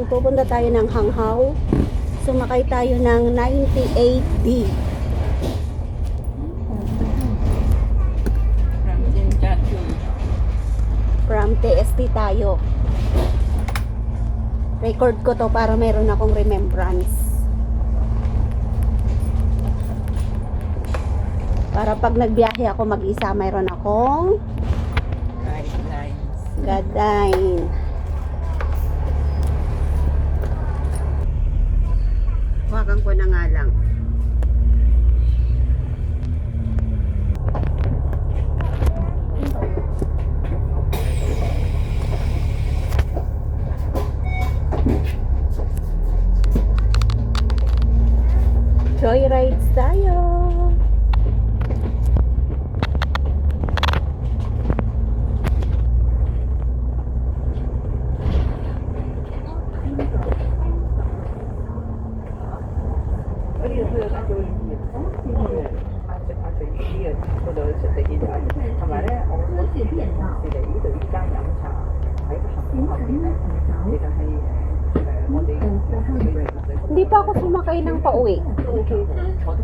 pupunta tayo ng Hanghaw. Sumakay tayo ng 98D. From TST tayo. Record ko to para meron akong remembrance. Para pag nagbiyahe ako mag-isa, mayroon akong guidelines. Huwagan ko na nga lang. Joyrides tayo. Hindi pa ako sumakay ng pauwi.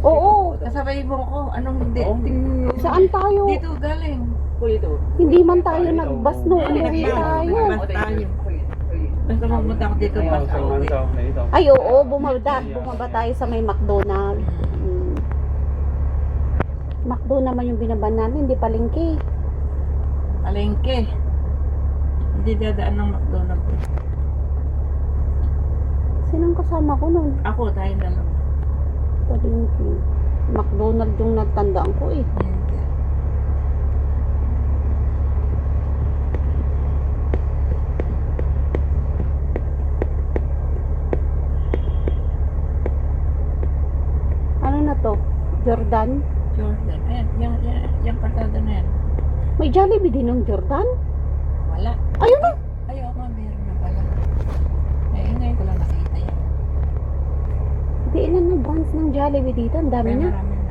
Oo. Kasabay mo ko. Anong hindi? Saan tayo? Dito galing. Hindi man tayo nag-bus no. Umuwi tayo. Basta mamunta ako dito bus pauwi. Ay oo, bumaba tayo sa may McDonald's. McDo naman yung binaban namin, hindi palengke. Palengke. Hindi dadaan ng McDonald's. Sinong kasama ko nun? Ako, tayo dalawa. Palengke. McDonald's yung natandaan ko eh. Ano na to? Jordan? Jordan. Ayan, yung kartada na yan. May Jollibee din ng Jordan? Wala. Ayun na! Ayaw ako, meron na pala. Eh, ngayon ko lang nakita yan. Hindi ilan na brands ng Jollibee dito. Ang dami na. Marami na.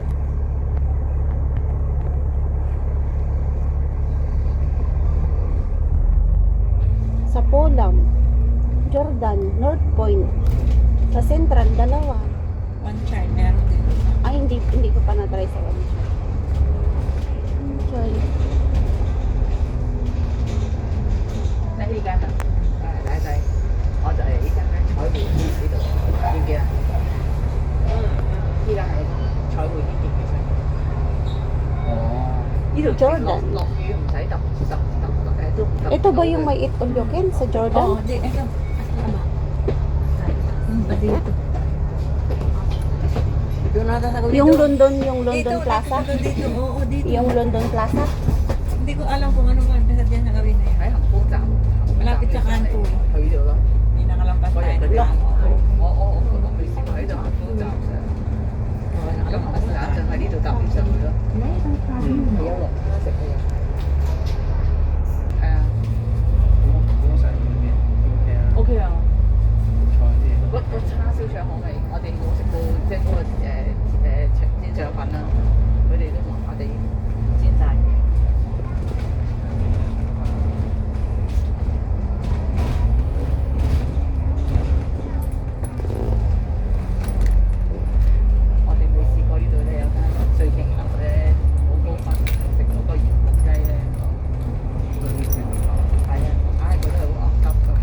Sa Polam, Jordan, North Point. Sa Central, dalawa. One child, meron din. Ay, hindi ko pa na-try sa one. Sorry. Đây đi canh à? Đây đây. Họ đợi ý canh đấy. Khỏi buồn đi được. Bên kia. Đi ra này. Khỏi buồn đi kịp sao? Đi được Jordan. lọt雨唔使揼Ito ba yung may Eat All You Can sa Jordan? Oo, di. Ito. Tama. Ba dito? Doon na sa gawin. Yung London Plaza? Dito, oo, dito. Yung London Plaza? Hindi ko alam kung ano ba. Basta diyan sa gawin na yan. Thấy Hồng Phú Trạm. Malapit sa kanto. Thử được không? Hindi nakalampas Có tayo. nhận được không? Ồ, không bị xin thấy được Hồng Phú Trạm. Lúc mà đã chân phải đi từ tập đi sân nữa. Hiểu rồi. Nó sẽ bây giờ. OK 啊。個叉燒腸好味，我哋冇食到即係嗰個煎腸粉啦，佢哋都麻麻地煎晒。我哋未試過呢度咧有間最勁樓咧，好高分，食嗰個鹽焗雞咧，係啊，硬係覺得好惡急咁樣。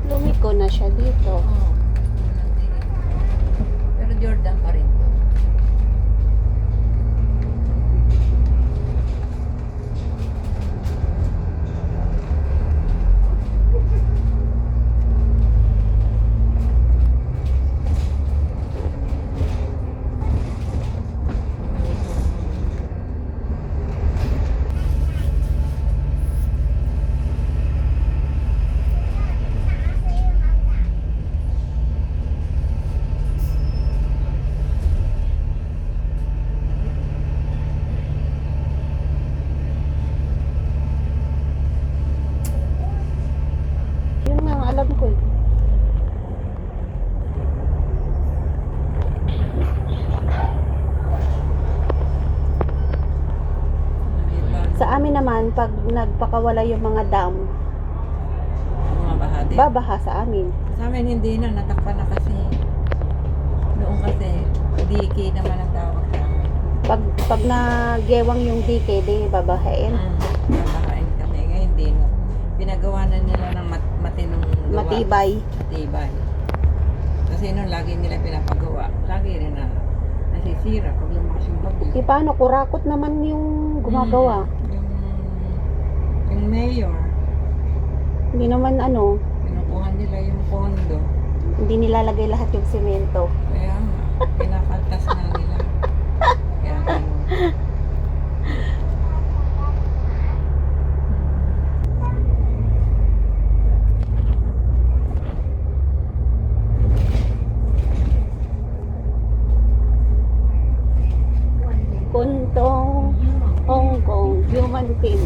Lumiko na siya dito. Pero Jordan pa rin to. alam ko eh. Sa amin naman, pag nagpakawala yung mga dam, Mga bahati. babaha sa amin. Sa amin hindi na, natakpan na kasi. Noon kasi, DK naman ang tawag sa amin. Pag nagewang yung DK, di babahain. Babahain kami. Ngayon hindi na. Pinagawa na nila ng matinong gawa. Matibay. Matibay. Kasi nung lagi nila pinapagawa, lagi rin na nasisira pag lumakas yung bagyo. E paano, kurakot naman yung gumagawa. Yung mayor, Hindi naman ano, pinukuha nila yung pondo. hindi nilalagay lahat yung simento. Kaya pinakaltas na nila. Kaya ganun. Kuntong, Hong Kong, Human Team.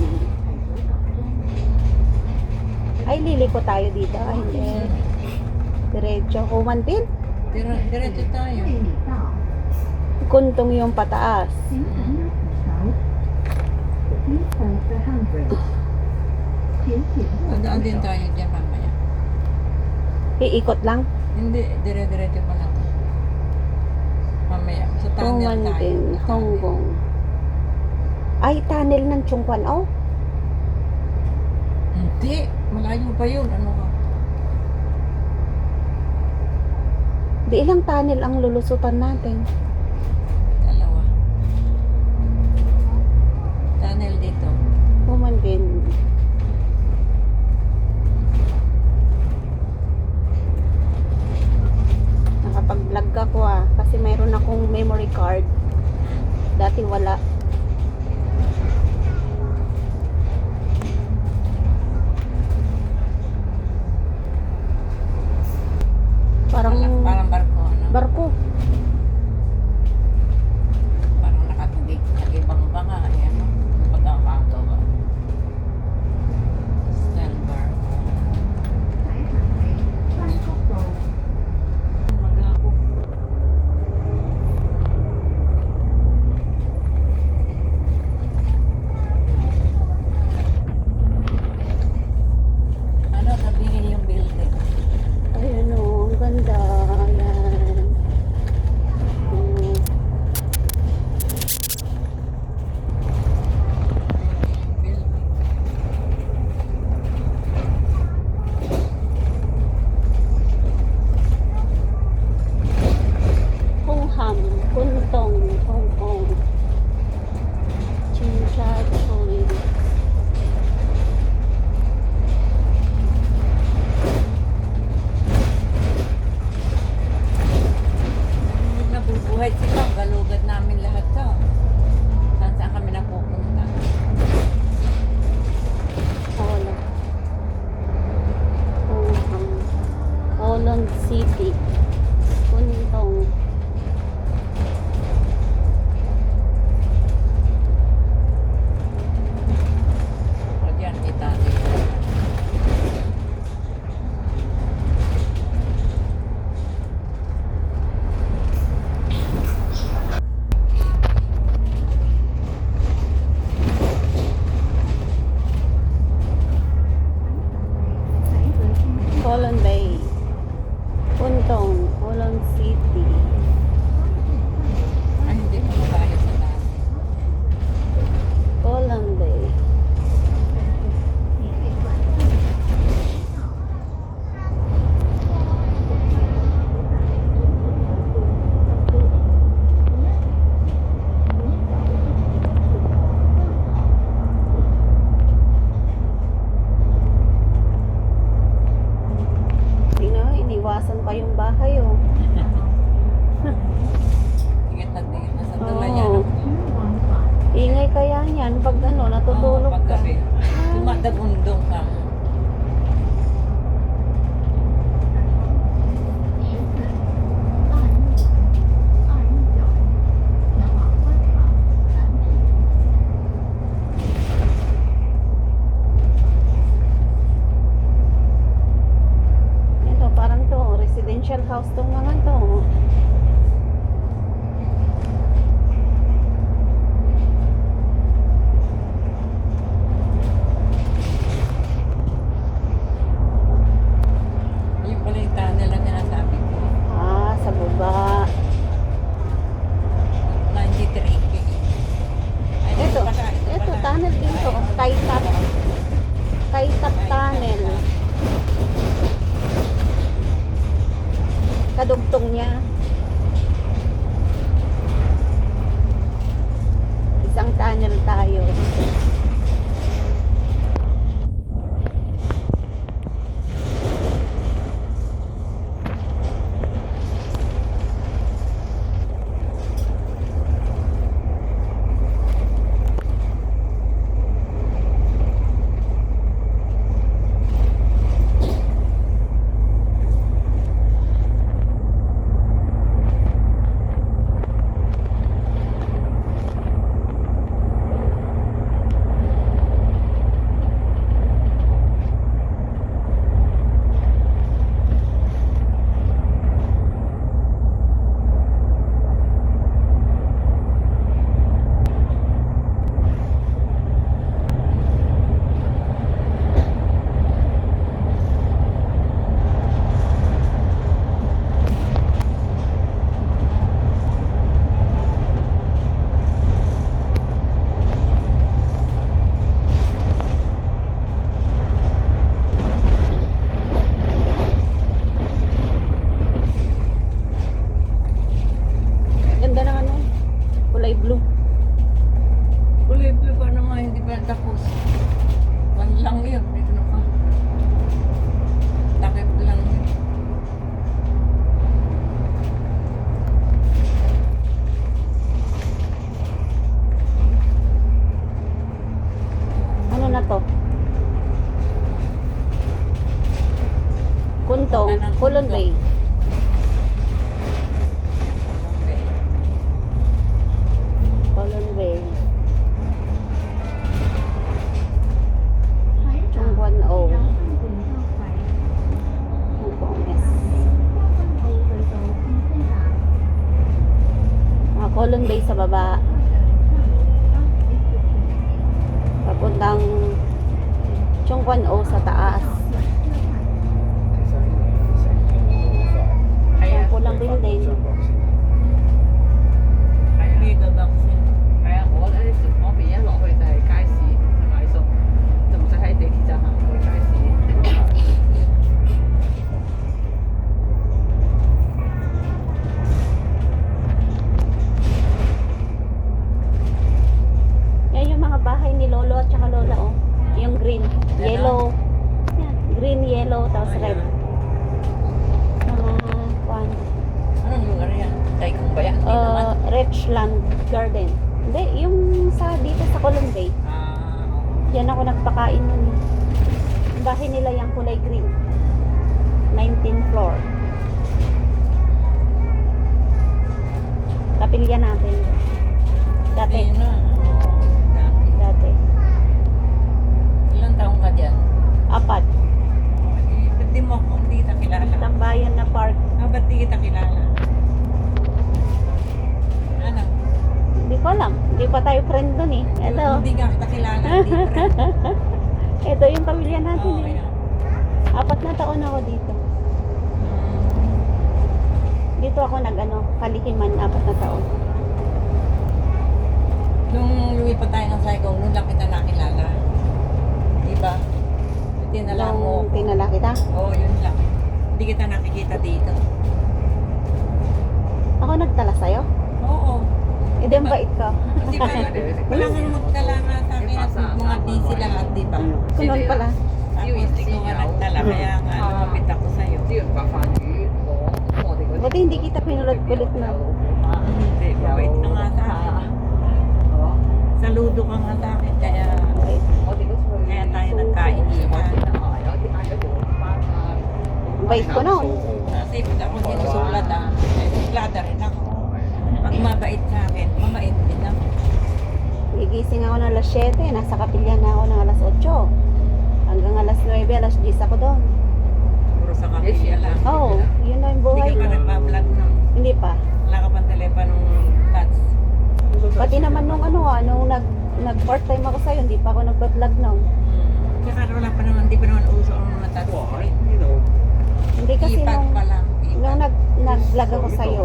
Ay, liliko tayo dito. Ay, hindi. Diretso, Human Team. Diretso tayo. Kuntong yung pataas. Dadaan din tayo dyan mamaya. Iikot lang. Hindi, dire-diretso pa na to. Mamaya, sa tunnel Human tayo. Team, Hong Kong. Ay, tunnel ng Chongquan. Oh, Hindi, malayo pa yun. Ano ka? di ilang tunnel ang lulusutan natin. Dalawa. Tunnel dito. Human Team. Nakapag-vlog ako kasi mayroon akong memory card. Dati wala. Parang barko. Ano? Barko. Parang nakatubig. Nag-ibang banga. Ayan, no? Pagkakagawa. Style barko. Mag-ako. Ano, sabihin yung building. Ayun o, ang ganda. Ayan. Mm. Hong Ham, Kuntong, Hong Kong. Chinsha Choi. Nabubuhay sila, galugad namin lahat to. Saan kami napupunta? Wala. Hong Ham. Holland City. Kuntong. O dyan, kita nila. Holland Bay. Kuntong. Holland City. Ay, hindi pa tayo sa taas. Holland Bay. Tingnan, iniwasan pa yung bahay oh. Tingit na sa tulayan. Oo. Ingay kaya yan pag ano, natutulog ka. Paggabi. Dumadagundong ka. residential house tong mga to. Yung pala yung tunnel lang na sabi ko. Ah, sa baba. 93K. Ay, Ito, pala, ito, pala. tunnel din to. Kaitap. Kaitap tunnel. Kadugtong niya. Isang tunnel tayo. Ganda ng ano, kulay blue. Kulay blue pa naman, hindi pa tapos. One lang yun. Dito na pa. Takip lang yun. Ano na to? Kuntong, Kulon Bay. Okay. Kulon Bay. Chungwan O. Hongkong S. Kulon Bay sa baba. Papuntang Chungwan O sa taas. Yung pulang building. Mega box yun. 係啊，我咧方便一落去就係街市去買餸，就唔使喺地鐵站行去街市。 Yan yung mga bahay ni Lolo at saka Lola, oh. Yung green, yellow. Yan, green, yellow, tapos red. Mga kwan. Anong lugar yan? Daikong ba yan? Hindi naman. Richland Garden. Hindi, yung sa dito sa Colon Bay. Yan ako nagpakain nun. Yung bahay nila yung kulay green. 19th floor. Kapilya natin. Dati. Hindi na. Dati. Dati. Ilang taong ka dyan? 4. Ba't di mo ako hindi kita kilala? Tambayan na park. Ba't di kita kilala? Ano? Hindi ko alam. Hindi pa tayo friend dun eh. Ito. Hindi nga kita kilala. Hindi friend. Ito yung pamilya natin Oo, eh. kaya. 4 na taon ako dito. Dito ako kalihiman 4 na taon. Nung lumipat tayo ng Saigon, nung lang kita nakilala. Diba? Tinala mo. Nung tinala kita. Oo, yun lang. Hindi kita nakikita dito. Ako nagtala sa'yo? Oo. Eh, di ang bait ko. Kasi ba, wala nga magtala nga sa akin at mga busy lahat, di ba? Kunon pala. Ako hindi ko nga nagtala, kaya nga lumapit ako sa'yo. 資源白飯魚，我哋嗰啲 Buti hindi kita pinulot-kulit na. Hindi, mabait ka nga sa akin. Saludo ka nga sa akin, kaya 我哋嗰次去 kaya tayo nagkaibigan. 有啲嗌咗條班啊， Bait ko noon. Kasi pag ako sinusulat suplada rin ako. Pag mabait sa akin, mabait din ako. Gigising ako ng alas 7. Nasa kapilya na ako ng alas 8. Hanggang alas 9, alas 10 ako doon. Puro sa kapilya lang. Oo, yun na yung Hindi buhay telepa. Wala ka pang telepa nung touch. Pati naman nung nung nag part-time ako sa'yo, hindi pa ako nagpa-vlog noon. Tsaka wala pa naman, hindi pa naman uso ang mga touch screen. Hindi kasi Keypad nung, pa lang. nung nag-vlog ako sa'yo,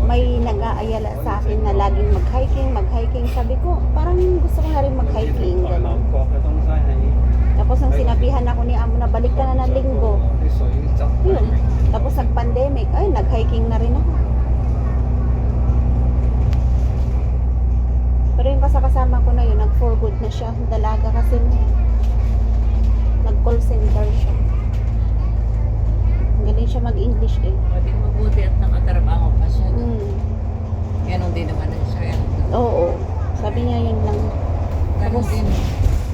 may nag-aayala sa akin na laging mag-hiking. Sabi ko, parang gusto ko na rin mag-hiking. Ganun. Tapos nung sinabihan ako ni Amo na balik ka na ng linggo, yun. Tapos nag-pandemic, ay nag-hiking na rin ako. Pero yung kasama ko na yun, nag-for good na siya. Dalaga kasi nag-call center siya. Galing siya mag-English eh. Pwede mabuti at nakatrabaho pa siya. Mm. Ganun din naman ang sweldo. Oo. Sabi niya yun lang. Ganun Tapos, din.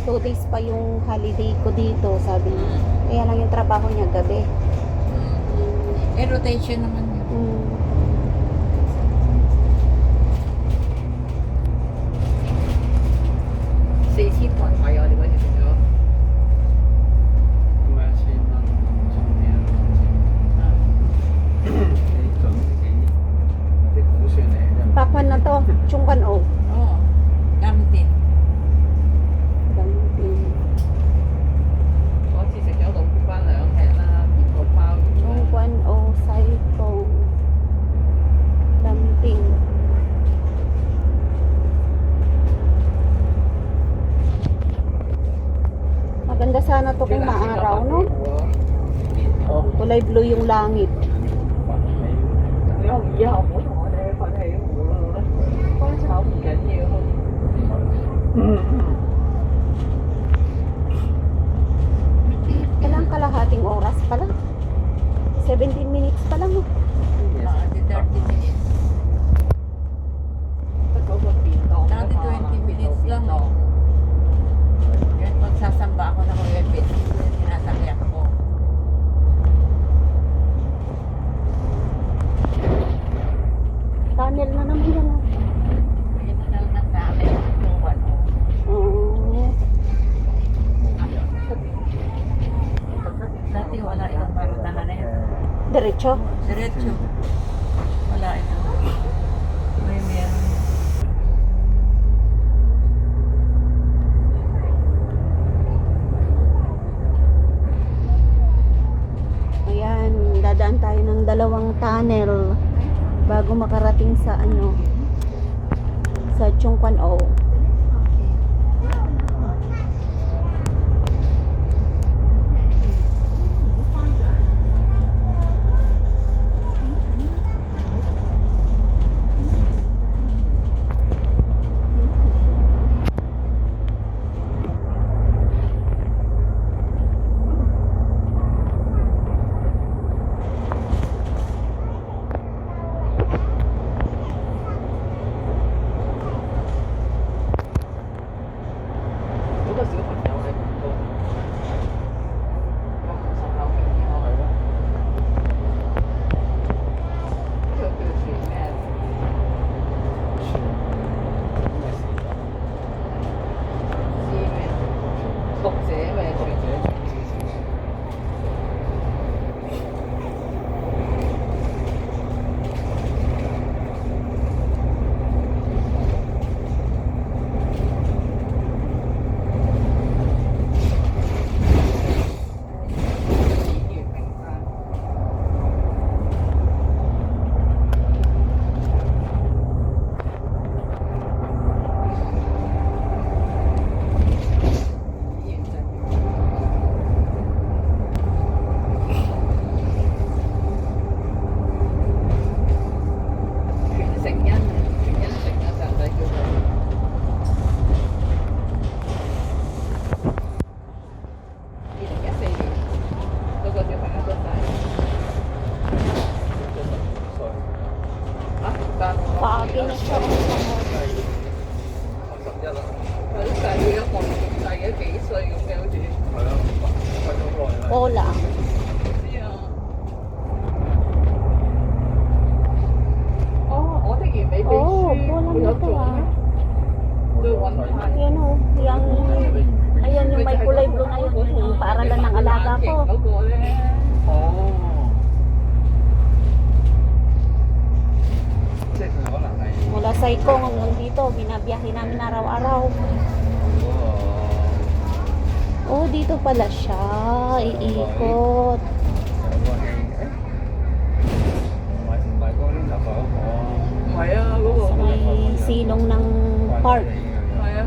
2 days pa yung holiday ko dito, sabi niya. Kaya lang yung trabaho niya gabi. Eh, rotation naman yun. Mm. Say cheap one, kayo, di ba? Dito nyo? Pakwan na to, Chungkan O. Oo. Gamit din. Chungkan O, Saitong. Damping. Maganda sana to kung maaraw, no? Kulay blue yung langit. Kailang kalahating oras pa lang. 17 minutes pa lang. Oh. Dati 30 minutes. Dati 20 minutes lang. Yan, magsasamba ako ng Kuya Ben. Sinasakyan ko. Tunnel na naman yan. Oh. Ito na lang ng dami. Yung ano. Oo. Dati wala itong parutahan na yan. Diretso. Diretso. Wala ito. May meron. Ayan, dadaan tayo ng 2 tunnel bago makarating sa sa Chungkan O. Psycho hanggang dito, binabiyahe namin araw-araw. Oh, dito pala siya, iikot.唔係啊，嗰個 Sa may silong ng park. 係啊，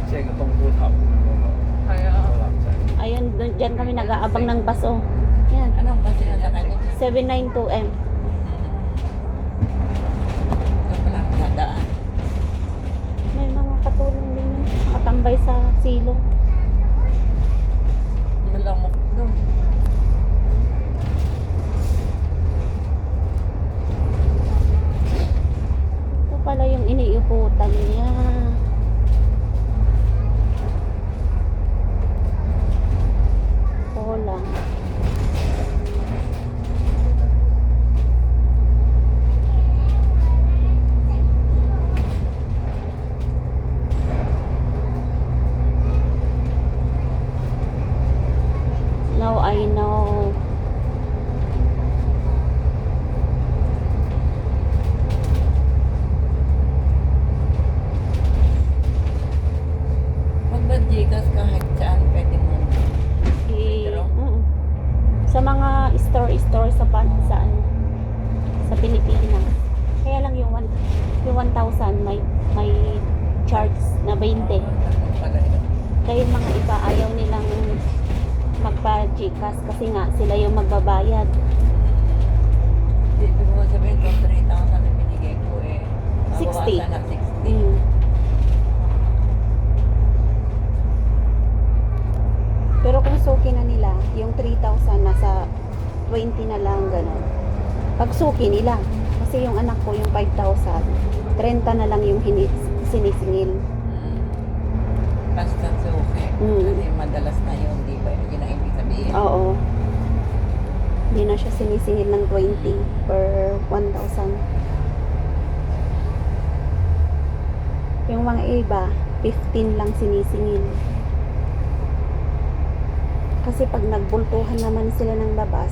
即係個冬菇頭咁樣嗰個係啊，男仔。 Ayun, dyan kami nag-aabang ng baso. Yan, Anong ba sinasakay niya? 792M. Ito pala, nadaan. May mga katulong din yun, nakatambay sa silong. Malamok doon. Ito pala yung iniiputan niya. Lang. Now I know. Mag-Gcash kahit saan pwede mo. Sa mga store sa saan sa Pilipinas. Kaya lang yung 1,000 may charge na 20. Kaya yung mga iba ayaw nilang magpa-Gcash kasi nga sila yung magbabayad. Ibig mo sabihin kung 3,000 na binigay ko 60. mabawasan na 60. Pero kung suki na nila, yung 3,000 nasa 20 na lang gano'n. Pag suki nila, kasi yung anak ko yung 5,000, 30 na lang yung sinisingil. Basta suki. Kasi madalas na yun, di ba? Yun ang ibig sabihin. Oo. Hindi na siya sinisingil ng 20 per 1,000. Yung mga iba, 15 lang sinisingil. Kasi pag nagbultuhan naman sila ng labas,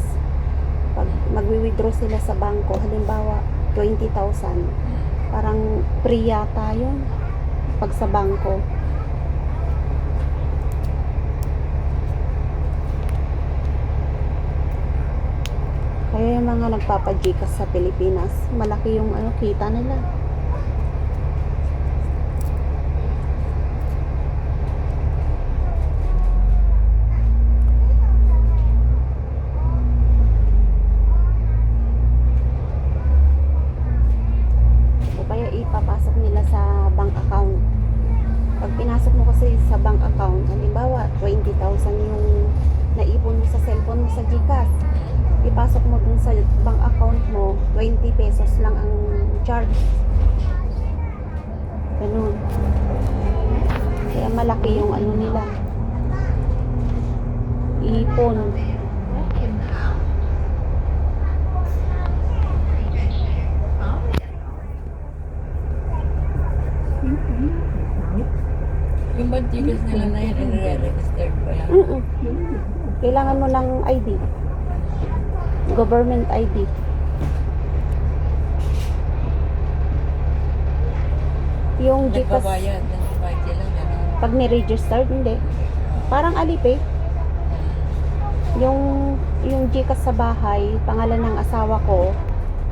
pag magwi-withdraw sila sa bangko, halimbawa 20,000, parang free yata yun pag sa bangko. Kaya yung mga nagpapa-Gcash sa Pilipinas, malaki yung kita nila. Ipapasok nila sa bank account. Pag pinasok mo kasi sa bank account, halimbawa 20,000 yung naipon mo sa cellphone mo sa GCash, ipasok mo dun sa bank account mo, 20 pesos lang ang charge. Ganun. Kaya malaki yung nila. Ipon. Yung ba Gcash nila na yan, i-registered pa yan? Kailangan mo ng ID. Government ID. Yung Gcash, Nagbabayad sila. Ano? pag ni-registered, hindi. Parang Alipay. Yung Gcash sa bahay, pangalan ng asawa ko,